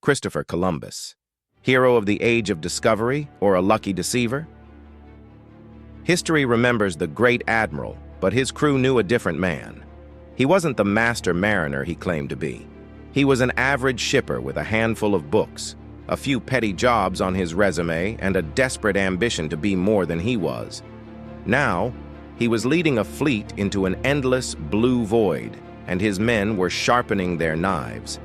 Christopher Columbus, hero of the Age of Discovery or a lucky deceiver? History remembers the great admiral, but his crew knew a different man. He wasn't the master mariner he claimed to be. He was an average shipper with a handful of books, a few petty jobs on his resume, and a desperate ambition to be more than he was. Now, he was leading a fleet into an endless blue void, and his men were sharpening their knives.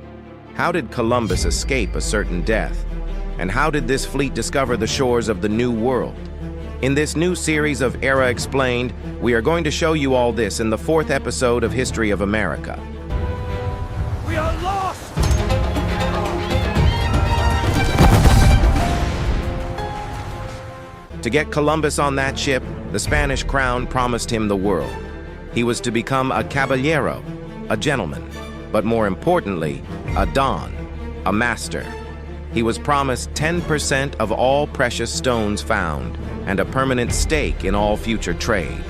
How did Columbus escape a certain death? And how did this fleet discover the shores of the New World? In this new series of Era Explained, we are going to show you all this in the 4th episode of History of America. We are lost! To get Columbus on that ship, the Spanish crown promised him the world. He was to become a caballero, a gentleman, but more importantly, a don, a master. He was promised 10% of all precious stones found and a permanent stake in all future trade.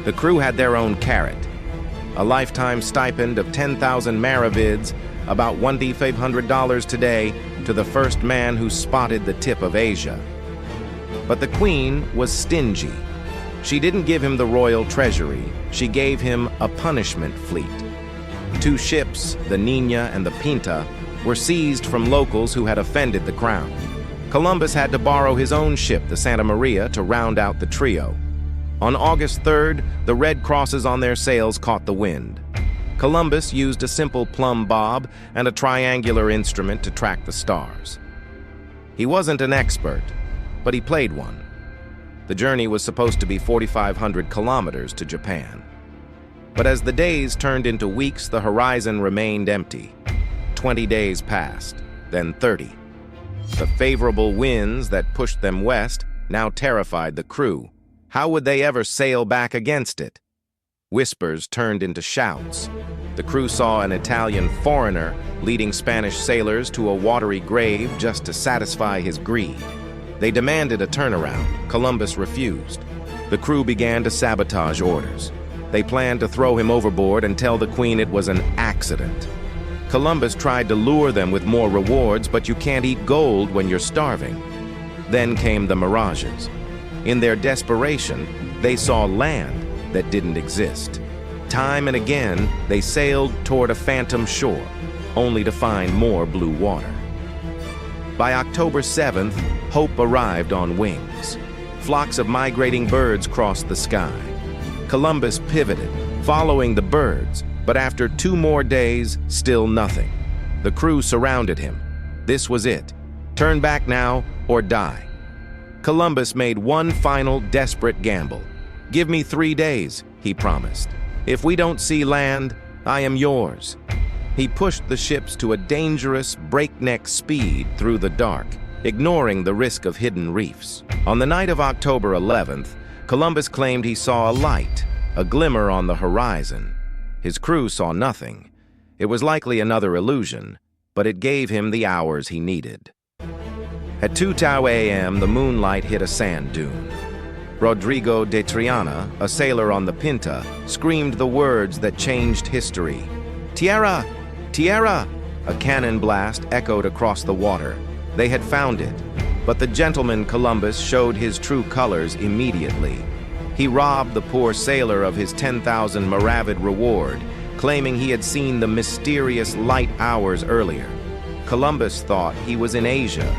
The crew had their own carrot, a lifetime stipend of 10,000 maravids, about $2,500 today, to the first man who spotted the tip of Asia. But the queen was stingy. She didn't give him the royal treasury, she gave him a punishment fleet. 2 ships, the Niña and the Pinta, were seized from locals who had offended the crown. Columbus had to borrow his own ship, the Santa Maria, to round out the trio. On August 3rd, the red crosses on their sails caught the wind. Columbus used a simple plumb bob and a triangular instrument to track the stars. He wasn't an expert, but he played one. The journey was supposed to be 4,500 kilometers to Japan. But as the days turned into weeks, the horizon remained empty. 20 days passed, then 30. The favorable winds that pushed them west now terrified the crew. How would they ever sail back against it? Whispers turned into shouts. The crew saw an Italian foreigner leading Spanish sailors to a watery grave just to satisfy his greed. They demanded a turnaround. Columbus refused. The crew began to sabotage orders. They planned to throw him overboard and tell the queen it was an accident. Columbus tried to lure them with more rewards, but you can't eat gold when you're starving. Then came the mirages. In their desperation, they saw land that didn't exist. Time and again, they sailed toward a phantom shore, only to find more blue water. By October 7th, hope arrived on wings. Flocks of migrating birds crossed the sky. Columbus pivoted, following the birds, but after 2 more days, still nothing. The crew surrounded him. This was it. Turn back now or die. Columbus made one final desperate gamble. "Give me 3 days," he promised. "If we don't see land, I am yours." He pushed the ships to a dangerous breakneck speed through the dark, ignoring the risk of hidden reefs. On the night of October 11th, Columbus claimed he saw a light, a glimmer on the horizon. His crew saw nothing. It was likely another illusion, but it gave him the hours he needed. At 2:00 a.m., the moonlight hit a sand dune. Rodrigo de Triana, a sailor on the Pinta, screamed the words that changed history. "Tierra! Tierra!" A cannon blast echoed across the water. They had found it, but the gentleman Columbus showed his true colors immediately. He robbed the poor sailor of his 10,000 maravid reward, claiming he had seen the mysterious light hours earlier. Columbus thought he was in Asia.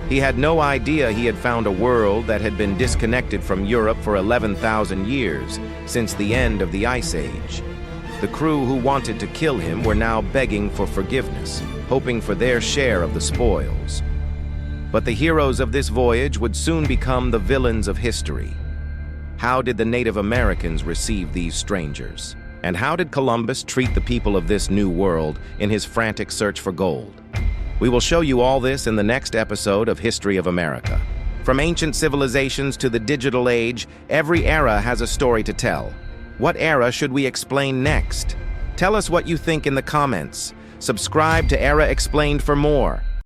He had no idea he had found a world that had been disconnected from Europe for 11,000 years, since the end of the Ice Age. The crew who wanted to kill him were now begging for forgiveness, hoping for their share of the spoils. But the heroes of this voyage would soon become the villains of history. How did the Native Americans receive these strangers? And how did Columbus treat the people of this new world in his frantic search for gold? We will show you all this in the next episode of History of America. From ancient civilizations to the digital age, every era has a story to tell. What era should we explain next? Tell us what you think in the comments. Subscribe to Era Explained for more.